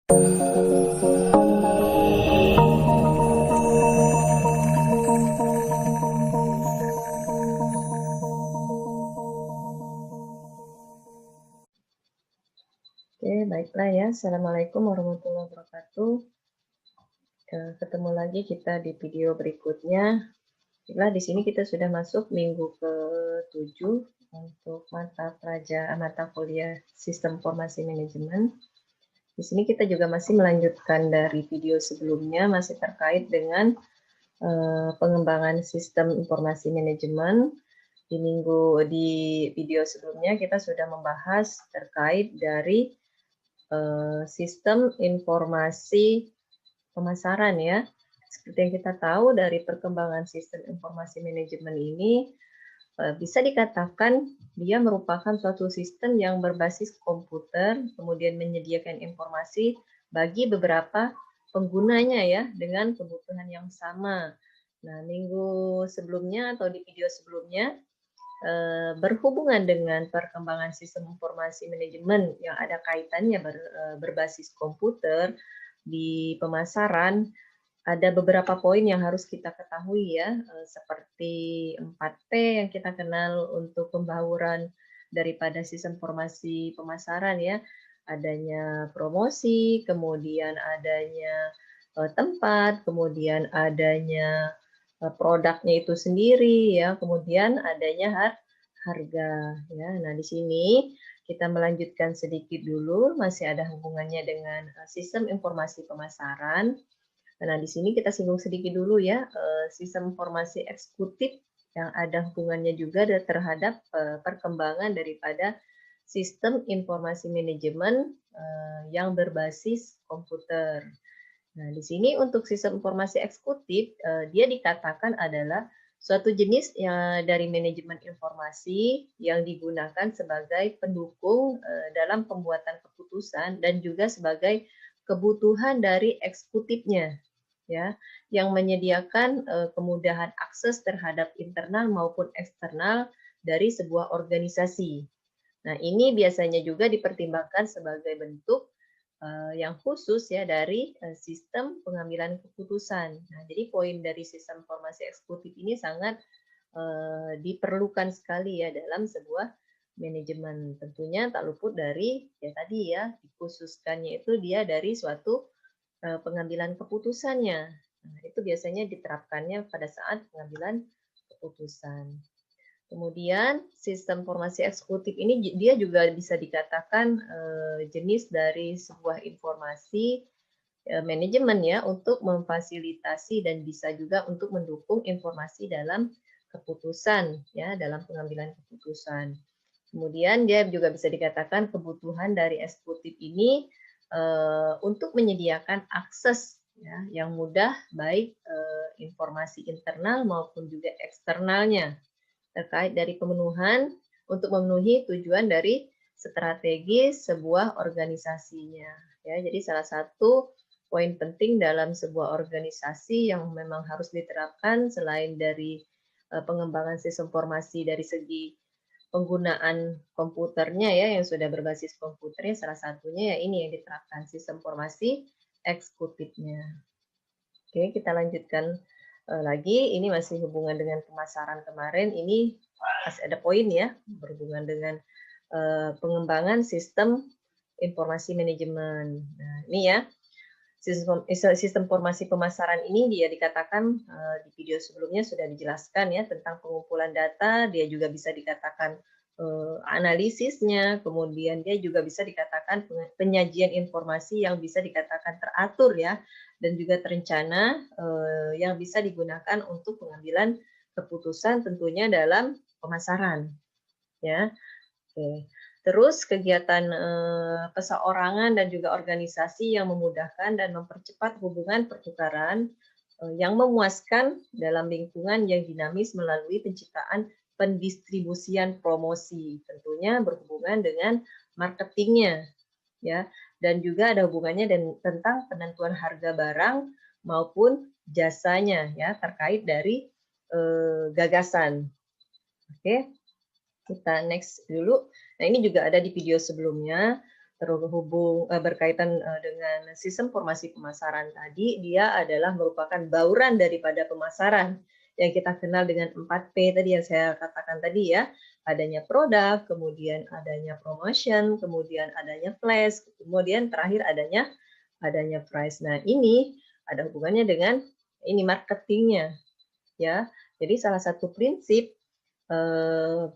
Oke, baiklah ya. Assalamualaikum warahmatullahi wabarakatuh. Ketemu lagi kita di video berikutnya. Baiklah, di sini kita sudah masuk minggu ke-7 untuk mata kuliah Sistem Informasi Manajemen. Di sini kita juga masih melanjutkan dari video sebelumnya, masih terkait dengan pengembangan sistem informasi manajemen. Di video sebelumnya kita sudah membahas terkait dari sistem informasi pemasaran ya. Seperti yang kita tahu dari perkembangan sistem informasi manajemen ini, bisa dikatakan dia merupakan suatu sistem yang berbasis komputer, kemudian menyediakan informasi bagi beberapa penggunanya ya, dengan kebutuhan yang sama. Nah, minggu sebelumnya atau di video sebelumnya, berhubungan dengan perkembangan sistem informasi manajemen yang ada kaitannya berbasis komputer di pemasaran, ada beberapa poin yang harus kita ketahui ya, seperti 4P yang kita kenal untuk pembauran daripada sistem informasi pemasaran ya, adanya promosi, kemudian adanya tempat, kemudian adanya produknya itu sendiri ya, kemudian adanya harga ya. Nah, di sini kita melanjutkan sedikit dulu, masih ada hubungannya dengan sistem informasi pemasaran. Nah, di sini kita singgung sedikit dulu ya, sistem informasi eksekutif yang ada hubungannya juga terhadap perkembangan daripada sistem informasi manajemen yang berbasis komputer. Nah, di sini untuk sistem informasi eksekutif, dia dikatakan adalah suatu jenis dari manajemen informasi yang digunakan sebagai pendukung dalam pembuatan keputusan dan juga sebagai kebutuhan dari eksekutifnya, ya, yang menyediakan kemudahan akses terhadap internal maupun eksternal dari sebuah organisasi. Nah, ini biasanya juga dipertimbangkan sebagai bentuk yang khusus ya dari sistem pengambilan keputusan. Nah, jadi poin dari sistem informasi eksekutif ini sangat diperlukan sekali ya dalam sebuah manajemen. Tentunya tak luput dari ya tadi ya, dikhususkannya itu dia dari suatu pengambilan keputusannya. Nah, itu biasanya diterapkannya pada saat pengambilan keputusan. Kemudian sistem informasi eksekutif ini dia juga bisa dikatakan jenis dari sebuah informasi manajemen ya untuk memfasilitasi dan bisa juga untuk mendukung informasi dalam keputusan ya, dalam pengambilan keputusan. Kemudian dia juga bisa dikatakan kebutuhan dari eksekutif ini untuk menyediakan akses ya, yang mudah baik informasi internal maupun juga eksternalnya terkait dari pemenuhan untuk memenuhi tujuan dari strategi sebuah organisasinya. Ya, jadi salah satu poin penting dalam sebuah organisasi yang memang harus diterapkan selain dari pengembangan sistem informasi dari segi penggunaan komputernya ya yang sudah berbasis komputernya, salah satunya ya ini yang diterapkan sistem informasi eksekutifnya. Oke, kita lanjutkan lagi. Ini masih hubungan dengan pemasaran kemarin. Ini masih ada poin ya berhubungan dengan pengembangan sistem informasi manajemen. Nah, ini ya sistem informasi pemasaran ini dia dikatakan di video sebelumnya sudah dijelaskan ya tentang pengumpulan data. Dia juga bisa dikatakan analisisnya, kemudian dia juga bisa dikatakan penyajian informasi yang bisa dikatakan teratur ya, dan juga terencana yang bisa digunakan untuk pengambilan keputusan tentunya dalam pemasaran ya. Oke. Terus kegiatan peseorangan dan juga organisasi yang memudahkan dan mempercepat hubungan pertukaran yang memuaskan dalam lingkungan yang dinamis melalui penciptaan pendistribusian promosi, tentunya berhubungan dengan marketingnya, ya, dan juga ada hubungannya tentang penentuan harga barang maupun jasanya, ya, terkait dari gagasan. Oke, kita next dulu. Nah, ini juga ada di video sebelumnya. terhubung berkaitan dengan sistem informasi pemasaran tadi, dia adalah merupakan bauran daripada pemasaran yang kita kenal dengan 4P tadi yang saya katakan tadi ya. Adanya produk, kemudian adanya promotion, kemudian adanya flash, kemudian terakhir adanya price. Nah, ini ada hubungannya dengan ini marketingnya ya. Jadi salah satu prinsip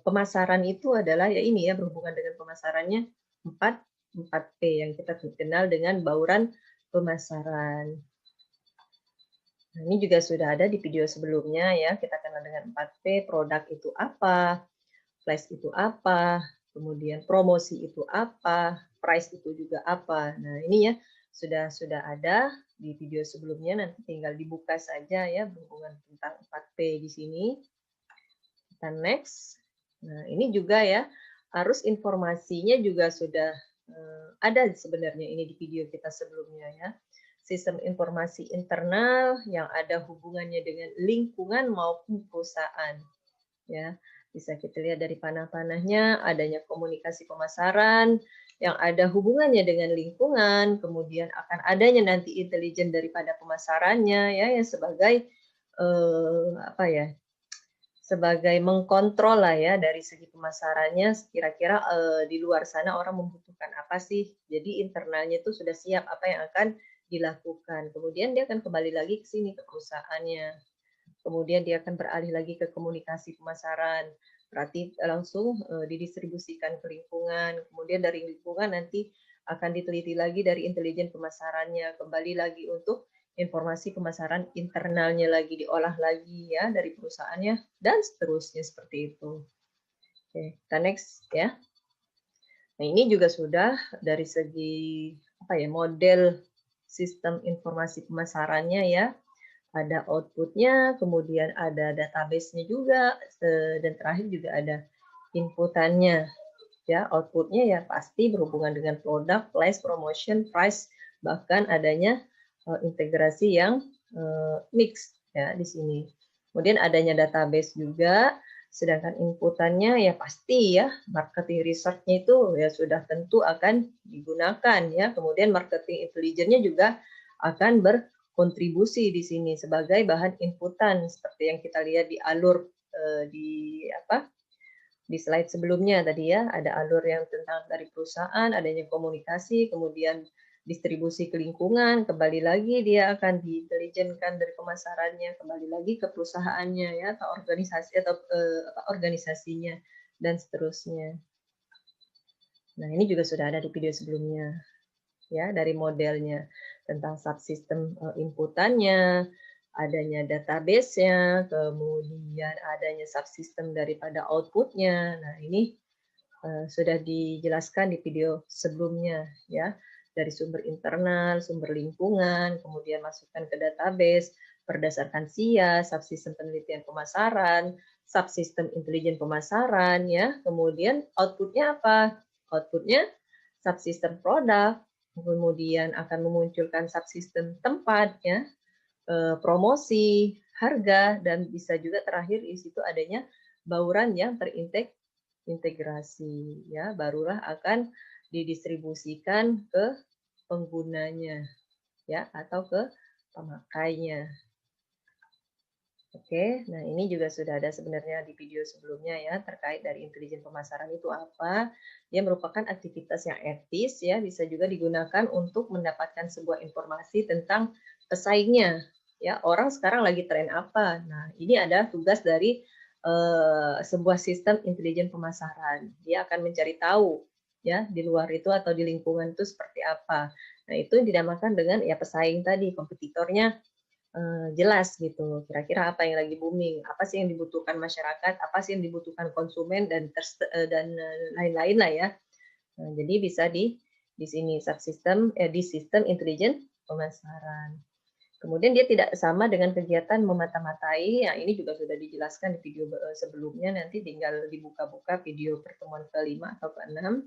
pemasaran itu adalah ya ini ya, berhubungan dengan pemasarannya 4P yang kita kenal dengan bauran pemasaran. Nah, ini juga sudah ada di video sebelumnya ya, kita kenal dengan 4P, produk itu apa, flash itu apa, kemudian promosi itu apa, price itu juga apa. Nah, ini ya sudah ada di video sebelumnya, nanti tinggal dibuka saja ya berhubungan tentang 4P di sini. Kita next. Nah, ini juga ya, arus informasinya juga sudah ada sebenarnya ini di video kita sebelumnya ya. Sistem informasi internal yang ada hubungannya dengan lingkungan maupun perusahaan. Ya, bisa kita lihat dari panah-panahnya, adanya komunikasi pemasaran yang ada hubungannya dengan lingkungan, kemudian akan adanya nanti intelijen daripada pemasarannya ya, yang sebagai apa ya, sebagai mengkontrol lah ya dari segi pemasarannya, kira-kira di luar sana orang membutuhkan apa sih. Jadi internalnya itu sudah siap apa yang akan dilakukan. Kemudian dia akan kembali lagi ke sini ke perusahaannya. Kemudian dia akan beralih lagi ke komunikasi pemasaran. Berarti langsung didistribusikan ke lingkungan. Kemudian dari lingkungan nanti akan diteliti lagi dari intelijen pemasarannya. Kembali lagi untuk informasi pemasaran internalnya lagi diolah lagi ya dari perusahaannya dan seterusnya seperti itu. Oke, kita next ya. Nah, ini juga sudah dari segi apa ya, model sistem informasi pemasarannya ya. Ada outputnya, kemudian ada database-nya juga, dan terakhir juga ada inputannya. Ya, outputnya ya pasti berhubungan dengan produk, flash, promotion, price, bahkan adanya integrasi yang mix ya di sini. Kemudian adanya database juga, sedangkan inputannya ya pasti ya marketing research-nya itu ya sudah tentu akan digunakan ya. Kemudian marketing intelligence-nya juga akan berkontribusi di sini sebagai bahan inputan seperti yang kita lihat di alur di apa di slide sebelumnya tadi ya, ada alur yang tentang dari perusahaan, adanya komunikasi, kemudian distribusi ke lingkungan, kembali lagi dia akan diintelijenkan dari pemasarannya, kembali lagi ke perusahaannya ya, atau organisasi atau organisasinya dan seterusnya. Nah, ini juga sudah ada di video sebelumnya ya, dari modelnya tentang subsistem inputannya, adanya database-nya, kemudian adanya subsistem daripada output-nya. Nah, ini sudah dijelaskan di video sebelumnya ya, dari sumber internal, sumber lingkungan, kemudian masukkan ke database berdasarkan SIA, subsistem penelitian pemasaran, subsistem intelijen pemasaran ya. Kemudian outputnya apa? Outputnya subsistem produk, kemudian akan memunculkan subsistem tempat ya, promosi, harga, dan bisa juga terakhir di situ adanya bauran yang terintegrasi ya, barulah akan didistribusikan ke penggunanya ya atau ke pemakainya. Oke, nah ini juga sudah ada sebenarnya di video sebelumnya ya, terkait dari intelijen pemasaran itu apa. Dia merupakan aktivitas yang etis ya, bisa juga digunakan untuk mendapatkan sebuah informasi tentang pesaingnya. Ya, orang sekarang lagi tren apa. Nah, ini adalah tugas dari sebuah sistem intelijen pemasaran. Dia akan mencari tahu ya di luar itu atau di lingkungan itu seperti apa. Nah, itu dinamakan dengan ya pesaing tadi, kompetitornya jelas gitu. Kira-kira apa yang lagi booming, apa sih yang dibutuhkan masyarakat, apa sih yang dibutuhkan konsumen dan lain-lain lah ya. Nah, jadi bisa di sini subsistem di sistem intelijen pemasaran. Kemudian dia tidak sama dengan kegiatan memata-matai. Nah, ini juga sudah dijelaskan di video sebelumnya. Nanti tinggal dibuka-buka video pertemuan ke-5 atau ke-6.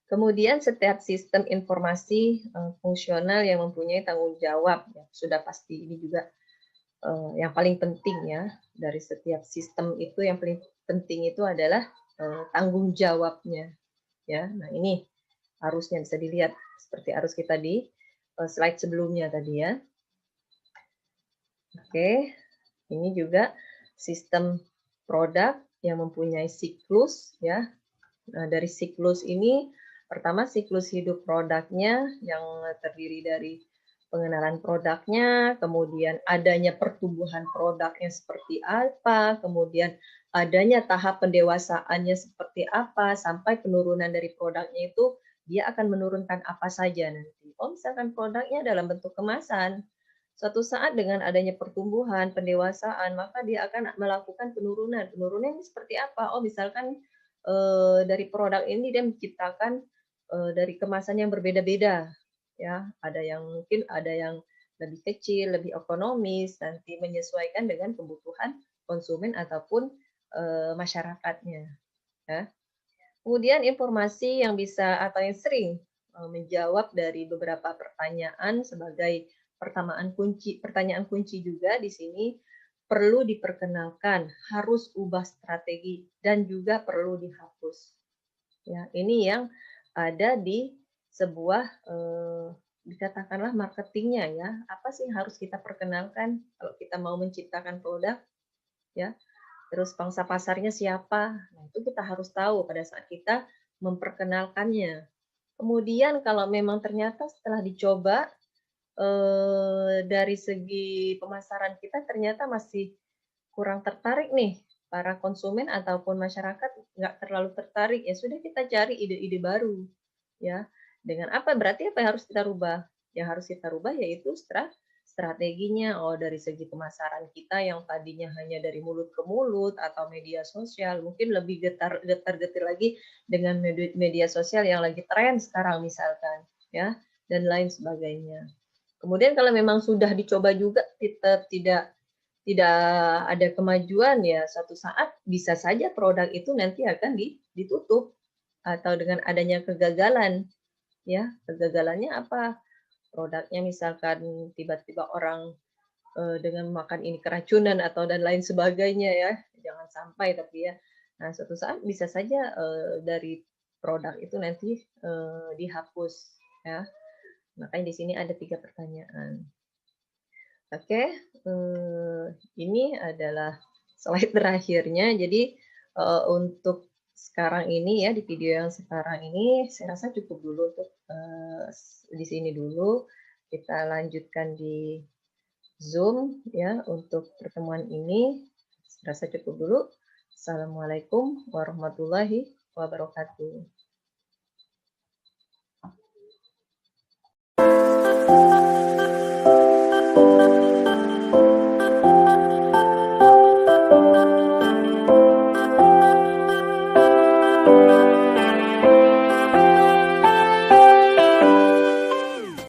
Kemudian setiap sistem informasi fungsional yang mempunyai tanggung jawab, ya, sudah pasti ini juga yang paling penting ya dari setiap sistem itu yang paling penting itu adalah tanggung jawabnya ya. Nah ini arusnya bisa dilihat seperti arus kita di slide sebelumnya tadi ya. Oke, ini juga sistem produk yang mempunyai siklus ya. Nah, dari siklus ini pertama siklus hidup produknya yang terdiri dari pengenalan produknya, kemudian adanya pertumbuhan produknya seperti apa, kemudian adanya tahap pendewasaannya seperti apa, sampai penurunan dari produknya itu dia akan menurunkan apa saja nanti. Oh, misalkan produknya dalam bentuk kemasan, suatu saat dengan adanya pertumbuhan, pendewasaan, maka dia akan melakukan penurunan. Penurunan ini seperti apa? Oh, misalkan dari produk ini dia menciptakan dari kemasan yang berbeda-beda ya, ada yang mungkin ada yang lebih kecil, lebih ekonomis, nanti menyesuaikan dengan kebutuhan konsumen ataupun masyarakatnya ya. Kemudian informasi yang bisa atau yang sering menjawab dari beberapa pertanyaan sebagai pertanyaan kunci juga di sini perlu diperkenalkan, harus ubah strategi dan juga perlu dihapus. Ya, ini yang ada di sebuah dikatakanlah marketingnya ya. Apa sih yang harus kita perkenalkan kalau kita mau menciptakan produk ya? Terus pangsa pasarnya siapa? Nah, itu kita harus tahu pada saat kita memperkenalkannya. Kemudian kalau memang ternyata setelah dicoba dari segi pemasaran kita ternyata masih kurang tertarik nih para konsumen ataupun masyarakat nggak terlalu tertarik, ya sudah kita cari ide-ide baru ya. Dengan apa? Berarti apa yang harus kita rubah? Yang harus kita rubah yaitu strateginya. Oh, dari segi pemasaran kita yang tadinya hanya dari mulut ke mulut atau media sosial, mungkin lebih getar-getir lagi dengan media sosial yang lagi tren sekarang misalkan ya, dan lain sebagainya. Kemudian kalau memang sudah dicoba juga tetap tidak ada kemajuan ya suatu saat bisa saja produk itu nanti akan ditutup atau dengan adanya kegagalan ya. Kegagalannya apa? Produknya misalkan tiba-tiba orang dengan makan ini keracunan atau dan lain sebagainya ya. Jangan sampai tapi ya. Nah, suatu saat bisa saja dari produk itu nanti dihapus ya. Makanya di sini ada 3 pertanyaan. Oke, ini adalah slide terakhirnya. Jadi, untuk sekarang ini ya, di video yang sekarang ini, saya rasa cukup dulu untuk, di sini dulu. Kita lanjutkan di Zoom ya, untuk pertemuan ini. Saya rasa cukup dulu. Assalamualaikum warahmatullahi wabarakatuh.